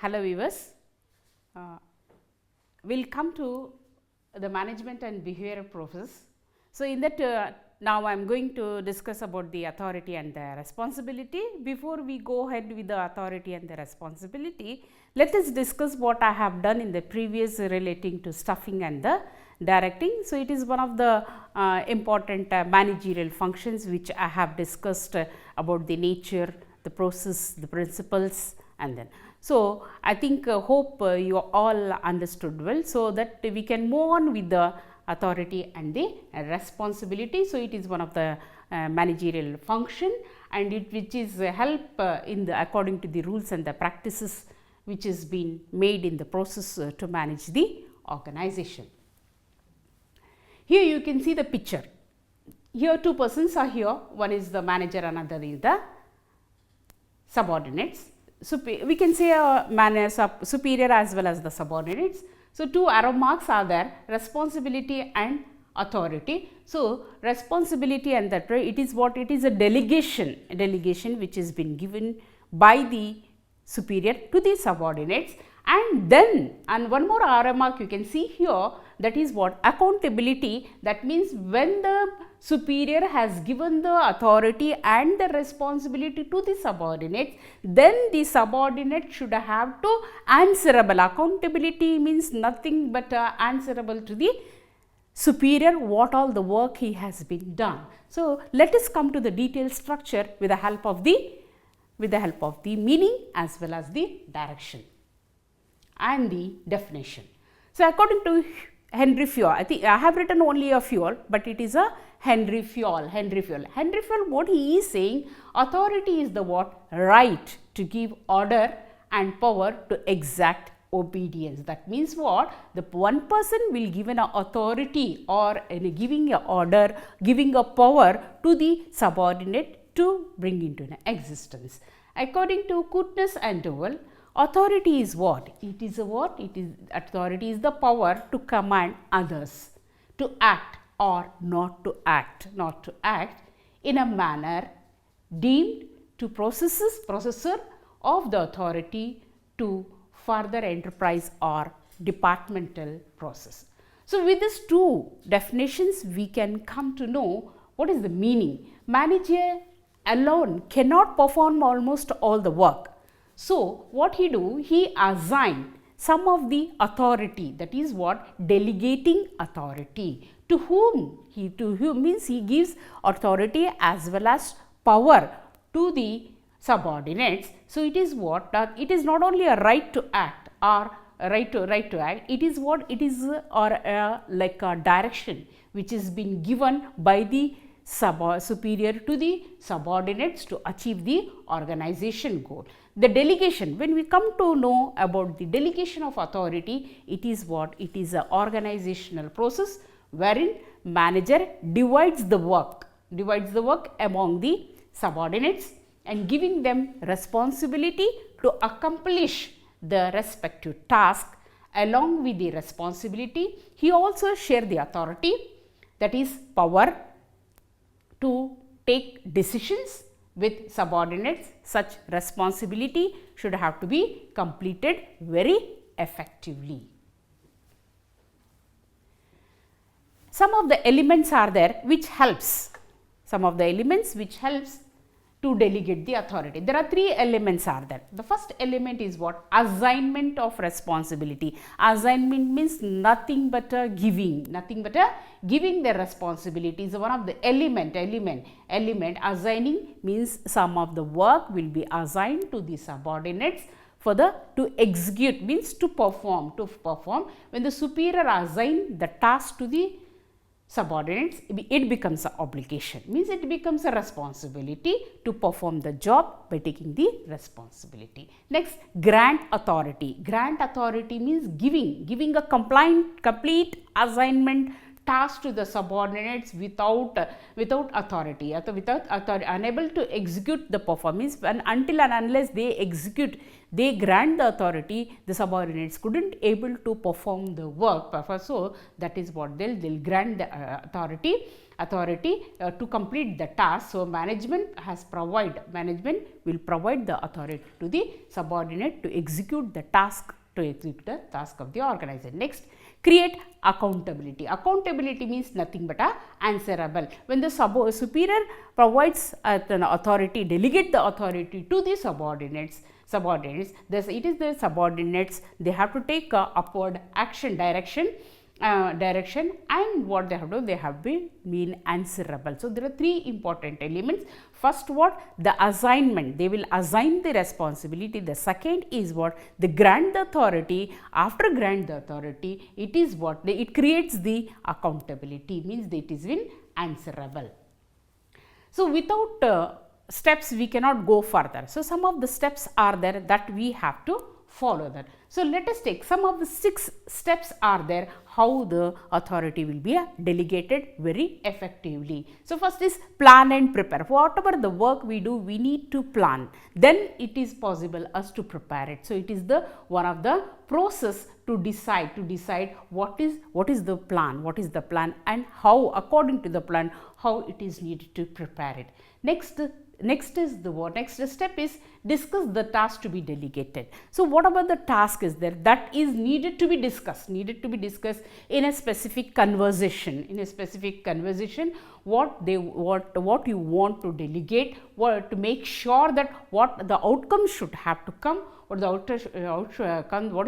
Hello viewers, we will come to the management and behavioral process. So, in that now I am going to discuss about the authority and the responsibility. Before we go ahead with the authority and the responsibility, let us discuss what I have done in the previous relating to stuffing and the directing. So, it is one of the important managerial functions which I have discussed about the nature, the process, the principles and then. So, I think hope you all understood well. So, that we can move on with the authority and the responsibility. So, it is one of the managerial function and it which is help in the according to the rules and the practices which is been made in the process to manage the organization. Here you can see the picture. Here two persons are here, one is the manager, another is the subordinates. So, we can say a superior as well as the subordinates. So, two arrow marks are there, responsibility and authority. So, responsibility and that it is what it is a delegation which has been given by the superior to the subordinates, and then and one more arrow mark you can see here, that is what accountability. That means when the superior has given the authority and the responsibility to the subordinates, then the subordinate should have to answerable. Accountability means nothing but answerable to the superior what all the work he has been done. So, let us come to the detailed structure with the help of the meaning as well as the direction and the definition. So, according to Henry Fayol, I think I have written only a Fayol, but it is a Henry Fayol. What he is saying, authority is the what? Right to give order and power to exact obedience. That means what? The one person will give an authority or giving a order, giving a power to the subordinate to bring into an existence. According to Goodness and Dowell, authority is what? It is a what? It is authority is the power to command others to act or not to act in a manner deemed to processor of the authority to further enterprise or departmental process. So, with these two definitions we can come to know what is the meaning. Manager alone cannot perform almost all the work. So, what he do? He assign some of the authority, that is what? Delegating authority. To whom means he gives authority as well as power to the subordinates. So, it is what? It is not only a right to act or right to act, it is what? It is like a direction which is been given by the superior to the subordinates to achieve the organization goal. The delegation, when we come to know about the delegation of authority, it is what? It is an organizational process wherein manager divides the work among the subordinates and giving them responsibility to accomplish the respective task. Along with the responsibility, he also share the authority, that is power to take decisions with subordinates. Such responsibility should have to be completed very effectively. Some of the elements are there which helps, to delegate the authority. There are three elements are there. The first element is what? Assignment of responsibility. Assignment means nothing but giving the responsibility is one of the element. Assigning means some of the work will be assigned to the subordinates for the to execute, means to perform. When the superior assign the task to the subordinates, it becomes an obligation, means it becomes a responsibility to perform the job by taking the responsibility. Next, grant authority. Grant authority means giving a complete assignment task to the subordinates without authority, unable to execute the performance, and until and unless they execute, they grant the authority, the subordinates couldn't able to perform the work. So, that is what they'll grant the authority. to complete the task. So, management will provide the authority to the subordinate to execute the task of the organization. Next, create accountability. Accountability means nothing but answerable. When the superior provides an authority, delegate the authority to the subordinates, thus it is the subordinates, they have to take upward action direction, and what they have to do, they have been answerable. So, there are three important elements. First, what? The assignment, they will assign the responsibility. The second is what? They grant the authority. After grant the authority, it is what? It creates the accountability, means that it is been answerable. So, without steps we cannot go further. So, some of the steps are there that we have to follow that. So, let us take some of the 6 steps are there how the authority will be delegated very effectively. So, first is plan and prepare. Whatever the work we do, we need to plan, then it is possible us to prepare it. So, it is the one of the process to decide what is the plan and how, according to the plan, how it is needed to prepare it. Next is the what? Next step is discuss the task to be delegated. So, whatever the task is there that is needed to be discussed in a specific conversation. What you want to delegate, to make sure that what the outcome should have to come, or what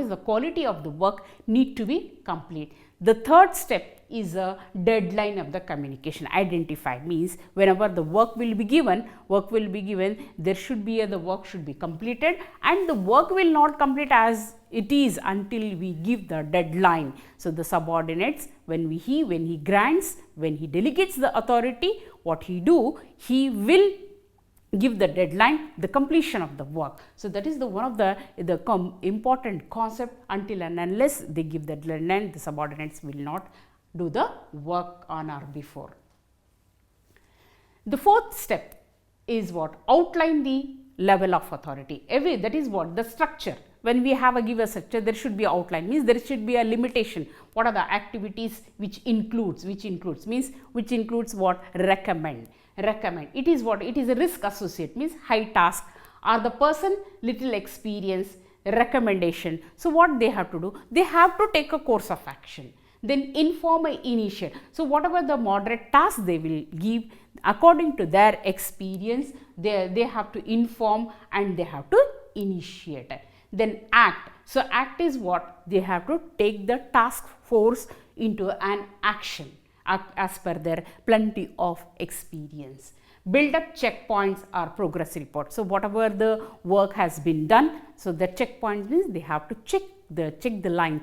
is the quality of the work need to be complete. The third step is a deadline of the communication. Identify means whenever the work will be given, there should be the work should be completed, and the work will not complete as it is until we give the deadline. So, the subordinates, when he delegates the authority, what he will give the deadline, the completion of the work. So, that is one of the important concept. Until and unless they give the deadline, the subordinates will not do the work on or before. The fourth step is what? Outline the level of authority. That is what? The structure. When we have a given structure, there should be outline, means there should be a limitation. What are the activities which includes what? Recommend. It is what? It is a risk associate, means high task, or the person little experience, recommendation. So, what they have to do? They have to take a course of action. Then inform and initiate. So, whatever the moderate task they will give, according to their experience, they have to inform and they have to initiate. Then act. So, act is what? They have to take the task force into an action as per their plenty of experience. Build up checkpoints or progress reports. So, whatever the work has been done, so the checkpoints means they have to check the line,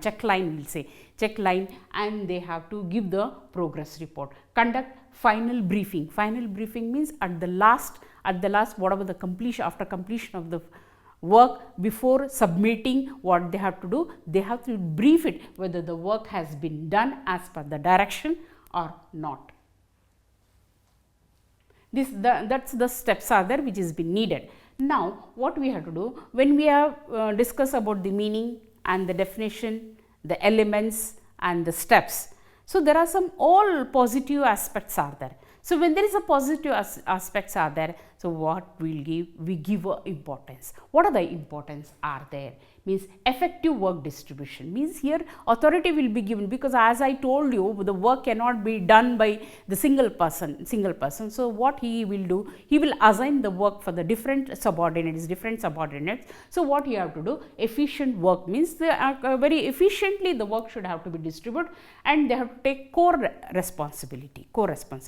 and they have to give the progress report. Conduct final briefing. Final briefing means at the last whatever the completion, after completion of the work, before submitting, what they have to do, they have to brief it whether the work has been done as per the direction or not. That's the steps are there which is been needed. Now, what we have to do, when we have discussed about the meaning and the definition, the elements and the steps. So, there are some all positive aspects are there. So, when there is a positive aspects are there, so what we give importance. What are the importance are there? Means effective work distribution, means here authority will be given, because as I told you, the work cannot be done by the single person. So, what he will do, he will assign the work for the different subordinates. So, what you have to do, efficient work means very efficiently the work should have to be distributed, and they have to take core responsibility.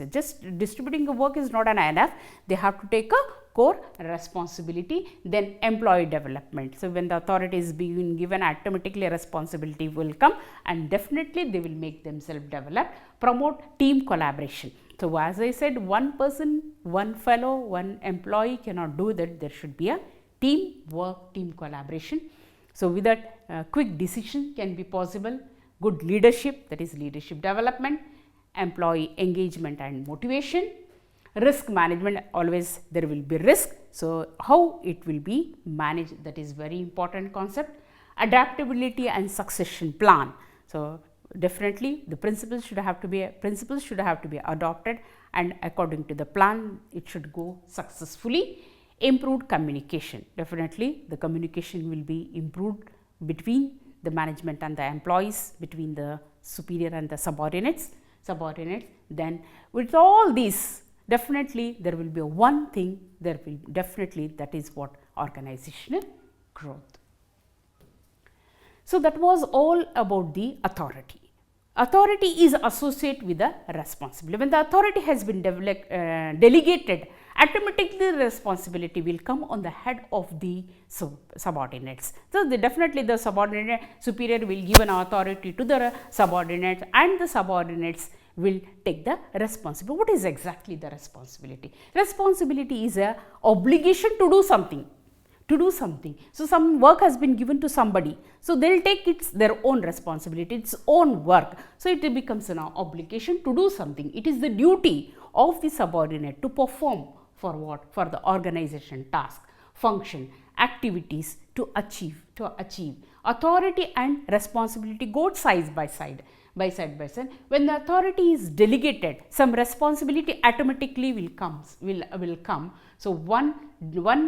Just distributing the work is not enough, they have to take a core responsibility. Then employee development. So, when the authority is being given, automatically a responsibility will come, and definitely they will make themselves develop. Promote team collaboration. So, as I said, one person, one fellow, one employee cannot do that. There should be a team work, team collaboration. So, with that quick decision can be possible. Good leadership, that is leadership development. Employee engagement and motivation. Risk management, always there will be risk. So, how it will be managed, that is very important concept. Adaptability and succession plan. So, definitely the principles should have to be adopted, and according to the plan it should go successfully. Improved communication, definitely the communication will be improved between the management and the employees, between the superior and the subordinates. Then with all these, definitely there will be one thing, there will definitely, that is what, organizational growth. So that was all about the authority. Authority is associated with the responsibility. When the authority has been delegated, automatically the responsibility will come on the head of the subordinates. So definitely the subordinate superior will give an authority to the subordinates, and the subordinates will take the responsibility. What is exactly the responsibility? Responsibility is a obligation to do something. So some work has been given to somebody, so they will take their own responsibility, its own work. So it becomes an obligation to do something. It is the duty of the subordinate to perform for what? For the organization, task, function, activities to achieve. Authority and responsibility go side by side. When the authority is delegated, some responsibility automatically will come. So one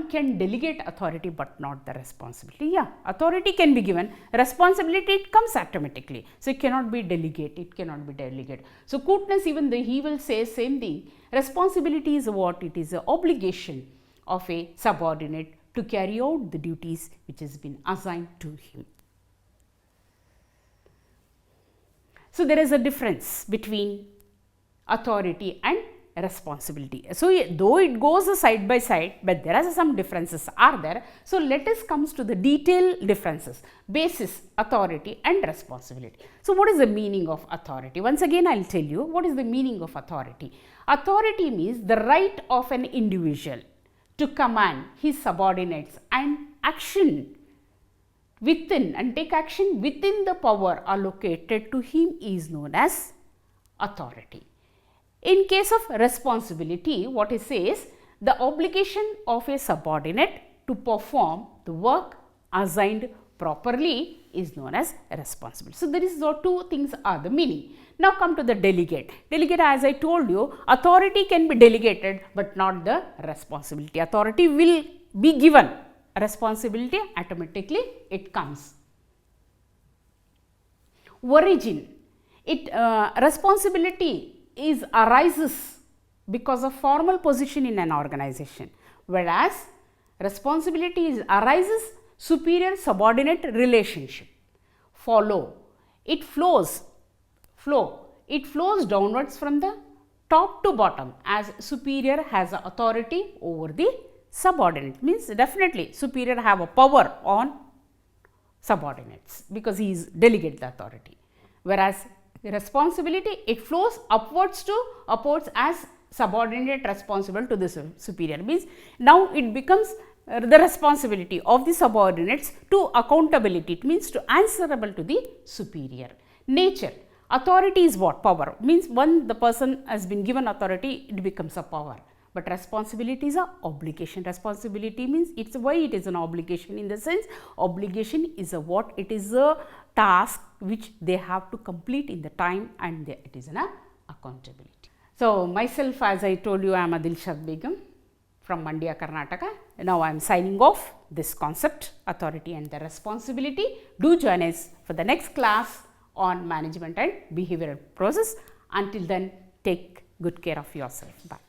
can delegate authority but not the responsibility. Yeah, authority can be given, responsibility it comes automatically. So it cannot be delegated. So Kootnes, even though he will say same thing, responsibility is what? It is an obligation of a subordinate to carry out the duties which has been assigned to him. So there is a difference between authority and responsibility. So though it goes side by side, but there are some differences are there. So let us comes to the detailed differences, basis, authority and responsibility. So what is the meaning of authority? Once again I will tell you what is the meaning of authority. Authority means the right of an individual to command his subordinates and take action within the power allocated to him is known as authority. In case of responsibility, what it says, the obligation of a subordinate to perform the work assigned properly is known as responsibility. So there is two things are the meaning. Now come to the delegate. Delegate, as I told you, authority can be delegated but not the responsibility. Authority will be given, responsibility automatically it comes. Origin, responsibility arises because of formal position in an organization, whereas responsibility arises superior subordinate relationship. It flows downwards from the top to bottom, as superior has authority over the subordinate. Means definitely superior have a power on subordinates because he is delegate the authority, whereas the responsibility it flows upwards as subordinate responsible to the superior. Means now it becomes the responsibility of the subordinates to accountability. It means to answerable to the superior. Nature, authority is what? Power. Means when the person has been given authority, it becomes a power. But responsibility is a obligation. Responsibility means why it is an obligation, in the sense obligation is what? It is a task which they have to complete in the time, and it is an accountability. So myself, as I told you, I am a Dilshad Begum from Mandya, Karnataka. Now I am signing off this concept, authority and the responsibility. Do join us for the next class on management and behavioral process. Until then, take good care of yourself. Bye.